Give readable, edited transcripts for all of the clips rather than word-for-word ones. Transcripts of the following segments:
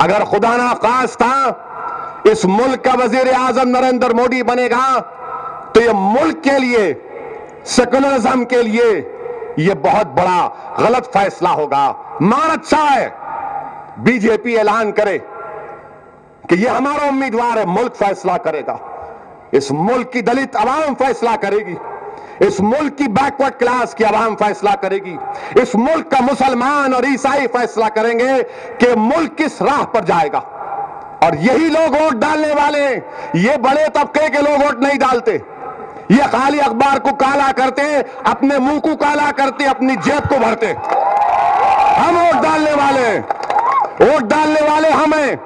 اگر خدا نخواستہ اس ملک کا وزیر اعظم نریندر مودی بنے گا تو یہ ملک کے لیے، سیکولرزم کے لیے یہ بہت بڑا غلط فیصلہ ہوگا۔ مان اچھا ہے بی جے پی اعلان کرے کہ یہ ہمارا امیدوار ہے، ملک فیصلہ کرے گا، اس ملک کی دلت عوام فیصلہ کرے گی، اس ملک کی بیکورڈ کلاس کی عوام فیصلہ کرے گی، اس ملک کا مسلمان اور عیسائی فیصلہ کریں گے کہ ملک کس راہ پر جائے گا۔ اور یہی لوگ ووٹ ڈالنے والے ہیں، یہ بڑے طبقے کے لوگ ووٹ نہیں ڈالتے، یہ خالی اخبار کو کالا کرتے، اپنے منہ کو کالا کرتے، اپنی جیب کو بھرتے۔ ہم ووٹ ڈالنے والے ہیں، ووٹ ڈالنے والے ہم ہیں،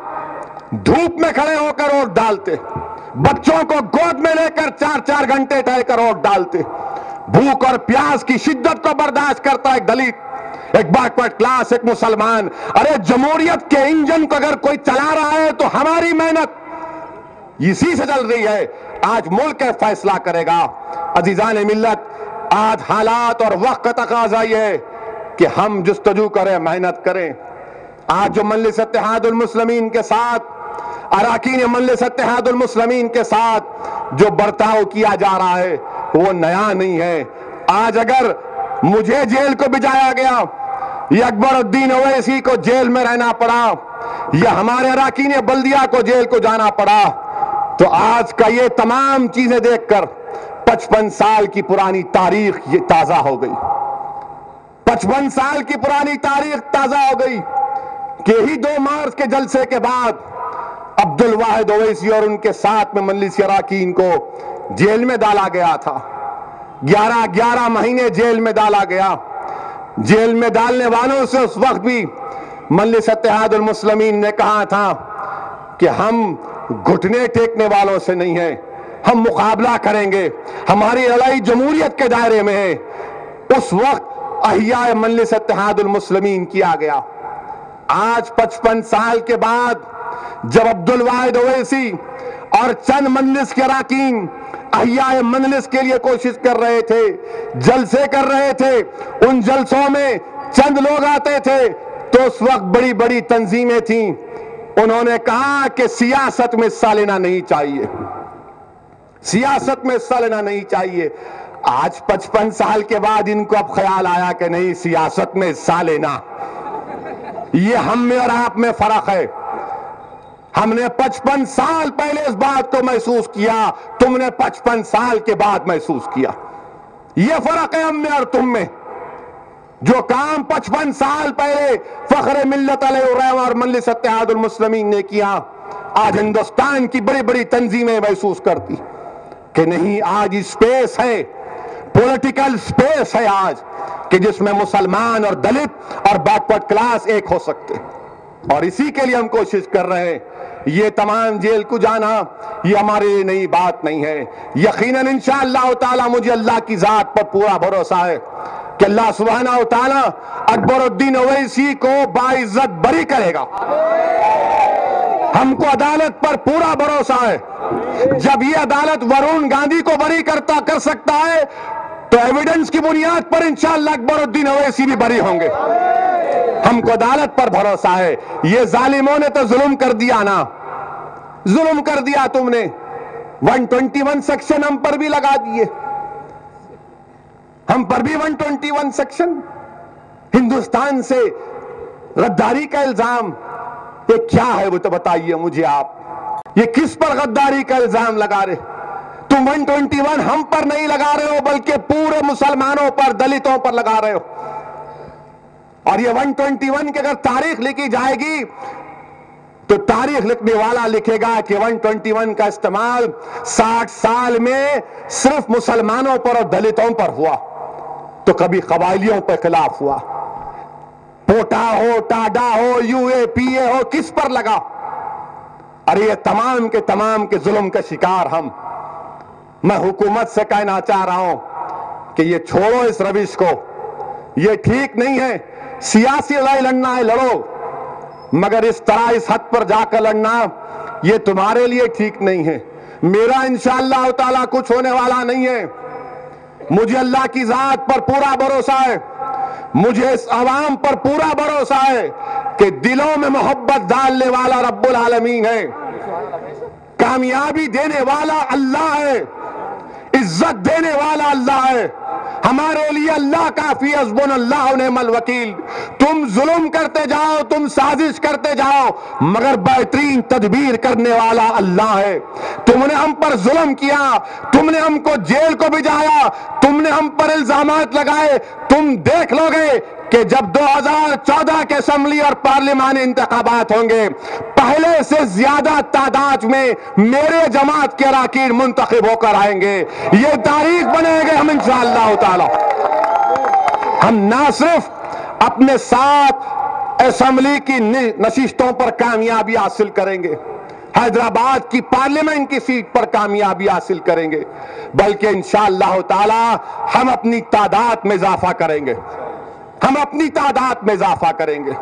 دھوپ میں کھڑے ہو کر ووٹ ڈالتے، بچوں کو گود میں لے کر 4 گھنٹے ٹہل کر ووٹ ڈالتے، بھوک اور پیاس کی شدت کو برداشت کرتا ایک دلت، ایک بیکورڈ کلاس، ایک مسلمان۔ ارے جمہوریت کے انجن کو اگر کوئی چلا رہا ہے تو ہماری محنت اسی سے چل رہی ہے۔ آج ملک فیصلہ کرے گا۔ عزیزان ملت، آج حالات اور وقت کا تقاضا یہ ہے کہ ہم جستجو کریں، محنت کریں۔ آج جو مجلس اتحاد المسلمین کے ساتھ، اراکین مجلس اتحاد المسلمین کے ساتھ جو برتاؤ کیا جا رہا ہے وہ نیا نہیں ہے۔ آج اگر مجھے جیل کو بھیجایا گیا یا اکبر الدین اویسی کو جیل میں رہنا پڑا یا ہمارے اراکین بلدیہ کو جیل کو جانا پڑا تو آج کا یہ تمام چیزیں دیکھ کر 55 سال کی پرانی تاریخ یہ تازہ ہو گئی، 55 سال کی پرانی تاریخ تازہ ہو گئی کہ ہی 2 مارچ کے جلسے کے بعد عبدالواحد اویسی اور ان کے ساتھ میں مجلس اراکین کو جیل میں ڈالا گیا تھا۔ 11 مہینے جیل میں ڈالا گیا۔ جیل میں ڈالنے والوں سے اس وقت بھی مجلس اتحاد المسلمین نے کہا تھا کہ ہم گھٹنے ٹیکنے والوں سے نہیں ہیں، ہم مقابلہ کریں گے، ہماری لڑائی جمہوریت کے دائرے میں ہے۔ اس وقت احیاء مجلس اتحاد المسلمین کیا گیا۔ آج 55 سال کے بعد جب عبدالواحد اویسی اور چند مجلس کے اراکین احیاء مجلس کے لیے کوشش کر رہے تھے، جلسے کر رہے تھے، ان جلسوں میں چند لوگ آتے تھے تو اس وقت بڑی بڑی تنظیمیں تھیں، انہوں نے کہا کہ سیاست میں حصہ لینا نہیں چاہیے، سیاست میں حصہ لینا نہیں چاہیے۔ آج 55 سال کے بعد ان کو اب خیال آیا کہ نہیں، سیاست میں حصہ لینا، یہ ہم میں اور آپ میں فرق ہے۔ ہم نے 55 سال پہلے اس بات کو محسوس کیا، تم نے 55 سال کے بعد محسوس کیا۔ یہ فرق ہے ہم میں اور تم میں۔ جو کام 55 سال پہلے فخر ملت علیہ الرحمہ اور مجلس اتحاد المسلمین نے کیا، آج ہندوستان کی بڑی بڑی تنظیمیں محسوس کرتی کہ نہیں، آج اسپیس ہے، پولیٹیکل اسپیس ہے آج، کہ جس میں مسلمان اور دلت اور بیکورڈ کلاس ایک ہو سکتے، اور اسی کے لیے ہم کوشش کر رہے ہیں۔ یہ تمام جیل کو جانا یہ ہمارے لیے نئی بات نہیں ہے۔ یقیناً انشاءاللہ تعالی مجھے اللہ کی ذات پر پورا بھروسہ ہے کہ اللہ سبحانہ و تعالی اکبر الدین اویسی کو باعزت بری کرے گا۔ ہم کو عدالت پر پورا بھروسہ ہے۔ جب یہ عدالت ورون گاندھی کو بری کر سکتا ہے تو ایویڈنس کی بنیاد پر انشاءاللہ اکبر الدین اویسی بھی بری ہوں گے۔ ہم کو عدالت پر بھروسہ ہے۔ یہ ظالموں نے تو ظلم کر دیا نا، ظلم کر دیا تم نے۔ 121 سیکشن ہم پر بھی لگا دیے، ہم پر بھی 121 سیکشن، ہندوستان سے غداری کا الزام۔ یہ کیا ہے وہ تو بتائیے مجھے آپ، یہ کس پر غداری کا الزام لگا رہے؟ تم 121 ہم پر نہیں لگا رہے ہو بلکہ پورے مسلمانوں پر، دلتوں پر لگا رہے ہو۔ اور یہ 121 کی اگر تاریخ لکھی جائے گی تو تاریخ لکھنے والا لکھے گا کہ 121 کا استعمال 60 سال میں صرف مسلمانوں پر اور دلتوں پر ہوا، تو کبھی قبائلیوں پر خلاف ہوا، پوٹا ہو، ٹاڈا ہو، یو اے پی اے ہو، کس پر لگا؟ ارے یہ تمام کے ظلم کا شکار ہم۔ میں حکومت سے کہنا چاہ رہا ہوں کہ یہ چھوڑو اس روش کو، یہ ٹھیک نہیں ہے۔ سیاسی لڑائی لڑنا ہے لڑو، مگر اس طرح اس حد پر جا کر لڑنا یہ تمہارے لیے ٹھیک نہیں ہے۔ میرا انشاءاللہ تعالی کچھ ہونے والا نہیں ہے۔ مجھے اللہ کی ذات پر پورا بھروسہ ہے، مجھے اس عوام پر پورا بھروسہ ہے کہ دلوں میں محبت ڈالنے والا رب العالمین ہے، کامیابی دینے والا اللہ ہے، عزت دینے والا اللہ ہے۔ ہمارے لیے اللہ کافی، حسبنا اللہ و نعم الوکیل۔ تم ظلم کرتے جاؤ، تم سازش کرتے جاؤ، مگر بہترین تدبیر کرنے والا اللہ ہے۔ تم نے ہم پر ظلم کیا، تم نے ہم کو جیل کو بھجایا، تم نے ہم پر الزامات لگائے، تم دیکھ لو گے کہ جب 2014 کے اسمبلی اور پارلیمانی انتخابات ہوں گے، پہلے سے زیادہ تعداد میں میرے جماعت کے اراکین منتخب ہو کر آئیں گے۔ یہ تاریخ بنے گے ہم انشاءاللہ تعالی۔ ہم نہ صرف اپنے ساتھ اسمبلی کی نشستوں پر کامیابی حاصل کریں گے، حیدرآباد کی پارلیمنٹ کی سیٹ پر کامیابی حاصل کریں گے، بلکہ انشاءاللہ تعالی ہم اپنی تعداد میں اضافہ کریں گے، ہم اپنی تعداد میں اضافہ کریں گے۔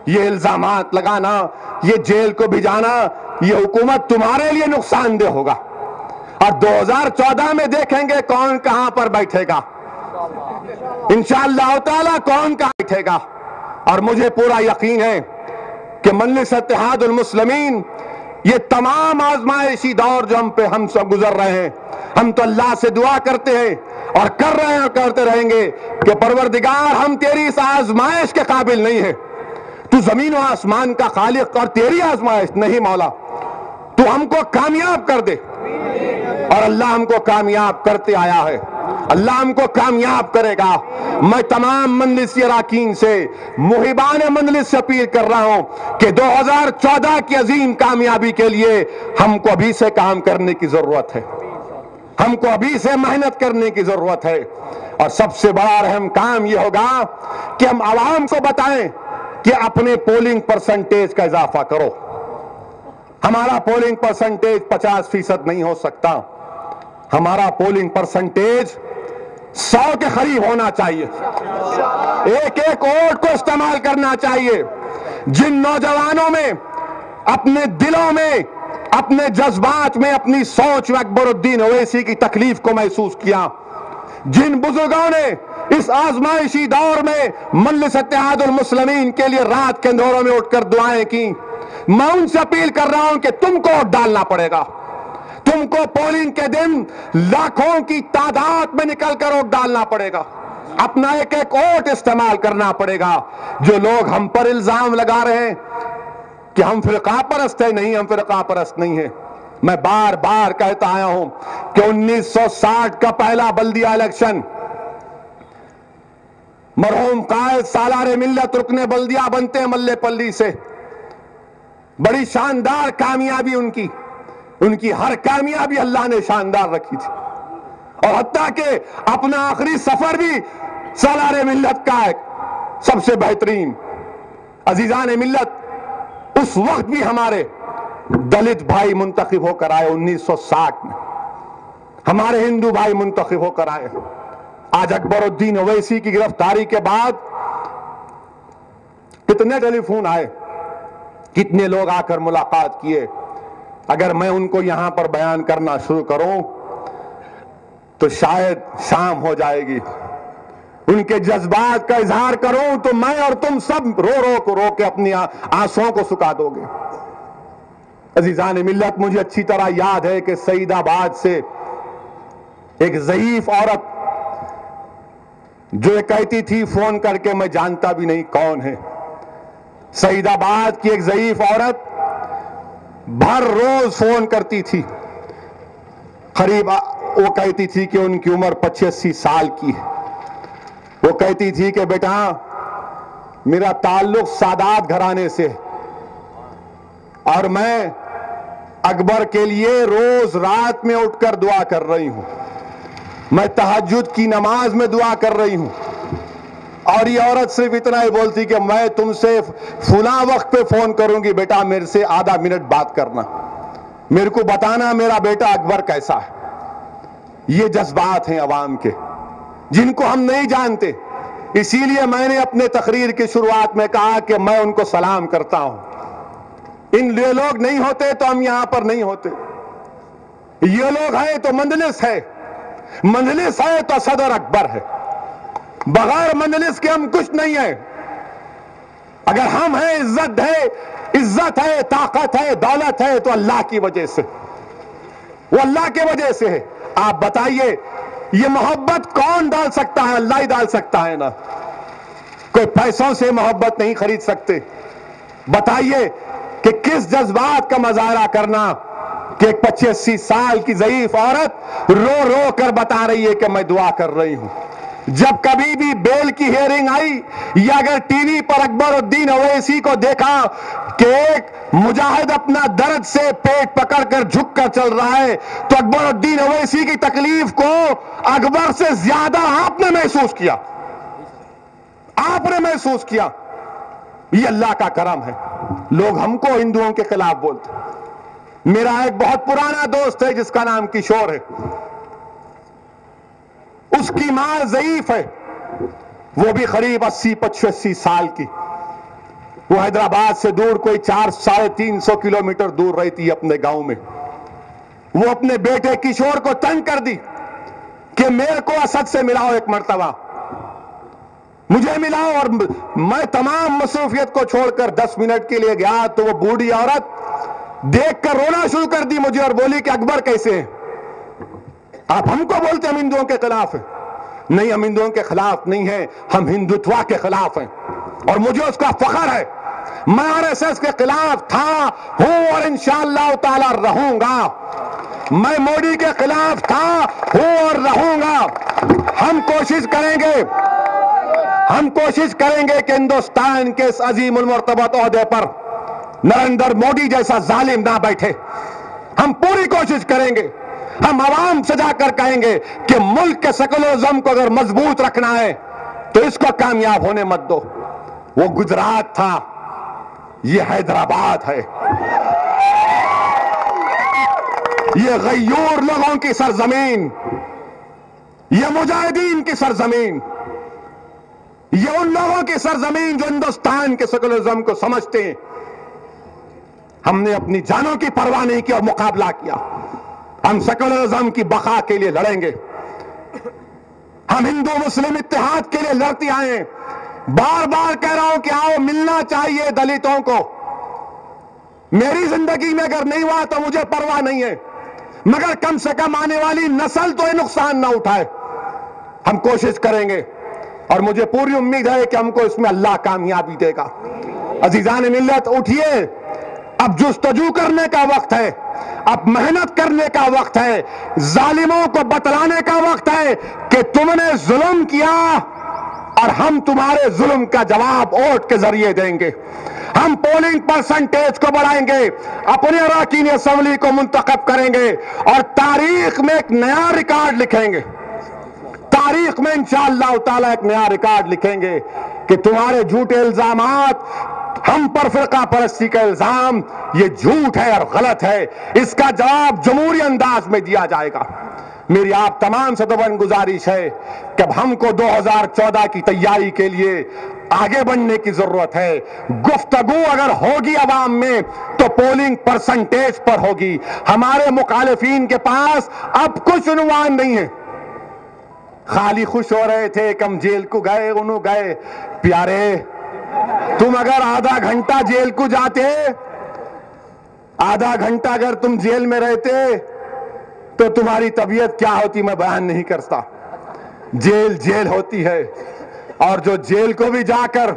یہ الزامات لگانا، یہ جیل کو بھجانا، یہ حکومت تمہارے لیے نقصان دہ ہوگا، اور 2014 میں دیکھیں گے کون کہاں پر بیٹھے گا، انشاءاللہ تعالی کون کہاں بیٹھے گا۔ اور مجھے پورا یقین ہے کہ مجلس اتحاد المسلمین یہ تمام آزمائشی دور جو ہم سب گزر رہے ہیں، ہم تو اللہ سے دعا کرتے ہیں اور کر رہے ہیں اور کرتے رہیں گے کہ پروردگار ہم تیری اس آزمائش کے قابل نہیں ہیں، تو زمین و آسمان کا خالق اور تیری آزمائش نہیں مولا، تو ہم کو کامیاب کر دے۔ اور اللہ ہم کو کامیاب کرتے آیا ہے، اللہ ہم کو کامیاب کرے گا۔ میں تمام مجلسی اراکین سے، محبان مجلس سے اپیل کر رہا ہوں کہ 2014 کی عظیم کامیابی کے لیے ہم کو ابھی سے کام کرنے کی ضرورت ہے، ہم کو ابھی سے محنت کرنے کی ضرورت ہے۔ اور سب سے بڑا اہم کام یہ ہوگا کہ ہم عوام کو بتائیں کہ اپنے پولنگ پرسنٹیج کا اضافہ کرو۔ ہمارا پولنگ پرسنٹیج 50% نہیں ہو سکتا، ہمارا پولنگ پرسنٹیج 100 کے قریب ہونا چاہیے۔ ایک ایک ووٹ کو استعمال کرنا چاہیے۔ جن نوجوانوں میں، اپنے دلوں میں، اپنے جذبات میں، اپنی سوچ میں اکبر الدین اویسی کی تکلیف کو محسوس کیا، جن بزرگوں نے اس آزمائشی دور میں مجلس اتحاد المسلمین کے لیے رات کے اندھیروں میں اٹھ کر دعائیں کی، میں ان سے اپیل کر رہا ہوں کہ تم کو ووٹ ڈالنا پڑے گا، تم کو پولنگ کے دن لاکھوں کی تعداد میں نکل کر ووٹ ڈالنا پڑے گا، اپنا ایک ایک ووٹ استعمال کرنا پڑے گا۔ جو لوگ ہم پر الزام لگا رہے ہیں کہ ہم فرقہ پرست ہیں، نہیں، ہم فرقہ پرست نہیں ہیں۔ میں بار بار کہتا آیا ہوں کہ 1960 کا پہلا بلدیہ الیکشن مرحوم قائد سالار ملت رکن بلدیہ بنتے ملے پلی سے، بڑی شاندار کامیابی ان کی ہر کامیابی اللہ نے شاندار رکھی تھی، اور حتیٰ کہ اپنا آخری سفر بھی سالار ملت کا ایک سب سے بہترین۔ عزیزان ملت، اس وقت بھی ہمارے دلت بھائی منتخب ہو کر آئے، 1960 میں ہمارے ہندو بھائی منتخب ہو کر آئے۔ آج اکبر الدین اویسی کی گرفتاری کے بعد کتنے ٹیلی فون آئے، کتنے لوگ آ کر ملاقات کیے۔ اگر میں ان کو یہاں پر بیان کرنا شروع کروں تو شاید شام ہو جائے گی، ان کے جذبات کا اظہار کروں تو میں اور تم سب رو کے اپنی آنسوؤں کو سکھا دو گے۔ عزیزان ملت، مجھے اچھی طرح یاد ہے کہ سعید آباد سے ایک ضعیف عورت جو کہتی تھی فون کر کے میں جانتا بھی نہیں کون ہے، سعید آباد کی ایک ضعیف عورت بھر روز فون کرتی تھی، قریب وہ کہتی تھی کہ ان کی عمر 85 سال کی ہے۔ وہ کہتی تھی کہ بیٹا میرا تعلق سادات گھرانے سے ہے، اور میں اکبر کے لیے روز رات میں اٹھ کر دعا کر رہی ہوں، میں تہجد کی نماز میں دعا کر رہی ہوں، اور یہ عورت صرف اتنا ہی بولتی کہ میں تم سے فلاں وقت پہ فون کروں گی، بیٹا میرے سے آدھا منٹ بات کرنا، میرے کو بتانا میرا بیٹا اکبر کیسا ہے۔ یہ جذبات ہیں عوام کے جن کو ہم نہیں جانتے، اسی لیے میں نے اپنے تقریر کی شروعات میں کہا کہ میں ان کو سلام کرتا ہوں۔ ان لوگ نہیں ہوتے تو ہم یہاں پر نہیں ہوتے، یہ لوگ ہیں تو مجلس ہے، مجلس ہے تو صدر اکبر ہے، بغیر مجلس کے ہم کچھ نہیں ہیں۔ اگر ہم ہیں، عزت ہے، طاقت ہے، دولت ہے، تو اللہ کی وجہ سے، وہ اللہ کی وجہ سے ہے۔ آپ بتائیے یہ محبت کون ڈال سکتا ہے؟ اللہ ہی ڈال سکتا ہے نا، کوئی پیسوں سے محبت نہیں خرید سکتے۔ بتائیے کہ کس جذبات کا مظاہرہ کرنا کہ ایک 85 سال کی ضعیف عورت رو رو کر بتا رہی ہے کہ میں دعا کر رہی ہوں۔ جب کبھی بھی بیل کی ہیئرنگ آئی یا اگر ٹی وی پر اکبر الدین اویسی کو دیکھا کہ ایک مجاہد اپنا درد سے پیٹ پکڑ کر جھک کر چل رہا ہے، تو اکبر الدین اویسی کی تکلیف کو اکبر سے زیادہ آپ نے محسوس کیا، آپ نے محسوس کیا۔ یہ اللہ کا کرم ہے۔ لوگ ہم کو ہندوؤں کے خلاف بولتے۔ میرا ایک بہت پرانا دوست ہے جس کا نام کشور ہے، اس کی ماں ضعیف ہے، وہ بھی قریب 80-85 سال کی، وہ حیدرآباد سے دور کوئی 400-350 کلومیٹر دور رہتی ہے اپنے گاؤں میں۔ وہ اپنے بیٹے کشور کو تنگ کر دی کہ میرے کو اسد سے ملاؤ ایک مرتبہ، مجھے ملاؤ، اور میں تمام مصروفیت کو چھوڑ کر 10 منٹ کے لیے گیا تو وہ بوڑھی عورت دیکھ کر رونا شروع کر دی مجھے اور بولی کہ اکبر کیسے ہیں؟ آپ ہم کو بولتے ہم ہندوؤں کے خلاف ہیں۔ نہیں، ہم ہندوؤں کے خلاف نہیں ہیں، ہم ہندوتوا کے خلاف ہیں، اور مجھے اس کا فخر ہے۔ میں RSS کے خلاف تھا، ہوں اور انشاءاللہ تعالی رہوں گا۔ میں مودی کے خلاف تھا، ہوں اور رہوں گا۔ ہم کوشش کریں گے کہ ہندوستان کے اس عظیم المرتبت عہدے پر نریندر مودی جیسا ظالم نہ بیٹھے۔ ہم پوری کوشش کریں گے۔ ہم عوام سے جا کر کہیں گے کہ ملک کے سیکولرزم کو اگر مضبوط رکھنا ہے تو اس کو کامیاب ہونے مت دو۔ وہ گجرات تھا، یہ حیدرآباد ہے، یہ غیور لوگوں کی سرزمین، یہ مجاہدین کی سرزمین، یہ ان لوگوں کی سرزمین جو ہندوستان کے سیکولرزم کو سمجھتے ہیں۔ ہم نے اپنی جانوں کی پرواہ نہیں کی اور مقابلہ کیا۔ ہم سیکولرزم کی بقا کے لیے لڑیں گے۔ ہم ہندو مسلم اتحاد کے لیے لڑتے آئے ہیں۔ بار بار کہہ رہا ہوں کہ آؤ، ملنا چاہیے دلتوں کو۔ میری زندگی میں اگر نہیں ہوا تو مجھے پرواہ نہیں ہے، مگر کم سے کم آنے والی نسل تو یہ نقصان نہ اٹھائے۔ ہم کوشش کریں گے اور مجھے پوری امید ہے کہ ہم کو اس میں اللہ کامیابی دے گا۔ عزیزان ملت، اٹھیے، اب جستجو کرنے کا وقت ہے، اب محنت کرنے کا وقت ہے، ظالموں کو بتلانے کا وقت ہے کہ تم نے ظلم کیا اور ہم تمہارے ظلم کا جواب ووٹ کے ذریعے دیں گے۔ ہم پولنگ پرسنٹیج کو بڑھائیں گے، اپنے اراکین اسمبلی کو منتخب کریں گے اور تاریخ میں ایک نیا ریکارڈ لکھیں گے۔ تاریخ میں انشاءاللہ تعالی ایک نیا ریکارڈ لکھیں گے کہ تمہارے جھوٹے الزامات، ہم پر فرقہ پرستی کا الزام، یہ جھوٹ ہے اور غلط ہے۔ اس کا جواب جمہوری انداز میں دیا جائے گا۔ میری آپ تمام سے دبن گزارش ہے کہ اب ہم کو 2014 کی تیاری کے لیے آگے بڑھنے کی ضرورت ہے۔ گفتگو اگر ہوگی عوام میں تو پولنگ پرسنٹیج پر ہوگی۔ ہمارے مخالفین کے پاس اب کچھ عنوان نہیں ہے، خالی خوش ہو رہے تھے کہ ہم جیل کو گئے، انہوں گئے۔ پیارے، تم اگر آدھا گھنٹہ جیل کو جاتے، آدھا گھنٹہ اگر تم جیل میں رہتے تو تمہاری طبیعت کیا ہوتی میں بیان نہیں کرتا۔ جیل جیل ہوتی ہے، اور جو جیل کو بھی جا کر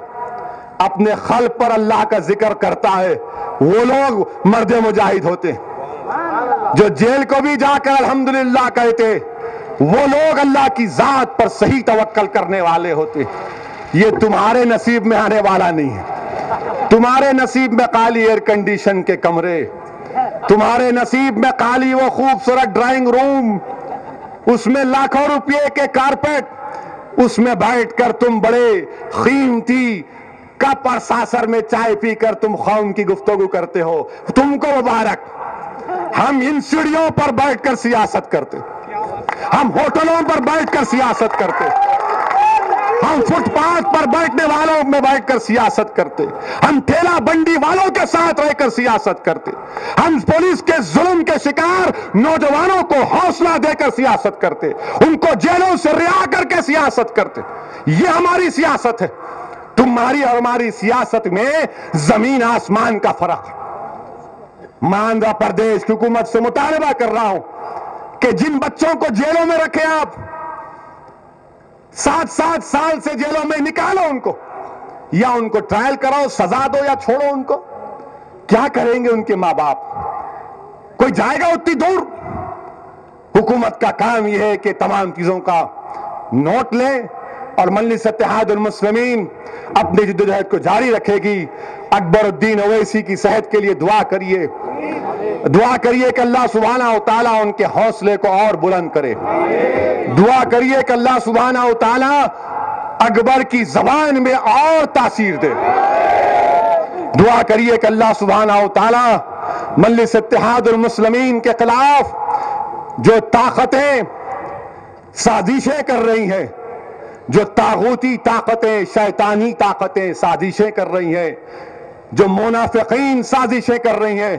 اپنے خلق پر اللہ کا ذکر کرتا ہے وہ لوگ مرد مجاہد ہوتے ہیں۔ جو جیل کو بھی جا کر الحمدللہ کہتے وہ لوگ اللہ کی ذات پر صحیح توکل کرنے والے ہوتے۔ یہ تمہارے نصیب میں آنے والا نہیں ہے۔ تمہارے نصیب میں خالی ایئر کنڈیشن کے کمرے، تمہارے نصیب میں خالی وہ خوبصورت ڈرائنگ روم، اس میں لاکھوں روپے کے کارپیٹ، اس میں بیٹھ کر تم بڑے قیمتی کپ اور ساسر میں چائے پی کر تم قوم کی گفتگو کرتے ہو۔ تم کو مبارک۔ ہم ان سیڑھیوں پر بیٹھ کر سیاست کرتے، ہم ہوٹلوں پر بیٹھ کر سیاست کرتے، ہم فٹ پاتھ پر بیٹھنے والوں میں بیٹھ کر سیاست کرتے، ہم ٹھیلا بنڈی والوں کے ساتھ رہ کر سیاست کرتے، ہم پولیس کے ظلم کے شکار نوجوانوں کو حوصلہ دے کر سیاست کرتے، ان کو جیلوں سے رہا کر کے سیاست کرتے۔ یہ ہماری سیاست ہے۔ تمہاری اور ہماری سیاست میں زمین آسمان کا فرق ہے۔ میں آندھرا پردیش کی حکومت سے مطالبہ کر رہا ہوں کہ جن بچوں کو جیلوں میں رکھے آپ 7 سال سے جیلوں میں نکالو ان کو، یا ان کو ٹرائل کراؤ، سزا دو یا چھوڑو ان کو۔ کیا کریں گے ان کے ماں باپ؟ کوئی جائے گا اتنی دور؟ حکومت کا کام یہ ہے کہ تمام چیزوں کا نوٹ لیں اور مجلس اتحاد المسلمین اپنی جدوجہد کو جاری رکھے گی۔ اکبر الدین اویسی کی صحت کے لیے دعا کریے، دعا کریے کہ اللہ سبحانہ و تعالیٰ ان کے حوصلے کو اور بلند کرے، دعا کریے کہ اللہ سبحانہ و تعالیٰ اکبر کی زبان میں اور تاثیر دے، دعا کریے کہ اللہ سبحانہ و تعالیٰ مجلس اتحاد المسلمین کے خلاف جو طاقتیں سازشیں کر رہی ہیں، جو طاغوتی طاقتیں، شیطانی طاقتیں سازشیں کر رہی ہیں، جو منافقین سازشیں کر رہی ہیں،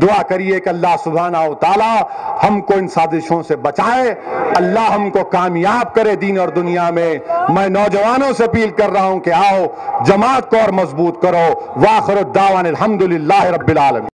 دعا کریے کہ اللہ سبحانہ و تعالی ہم کو ان سازشوں سے بچائے، اللہ ہم کو کامیاب کرے دین اور دنیا میں۔ میں نوجوانوں سے اپیل کر رہا ہوں کہ آؤ جماعت کو اور مضبوط کرو۔ وآخر الدعوانا الحمدللہ رب العالمین۔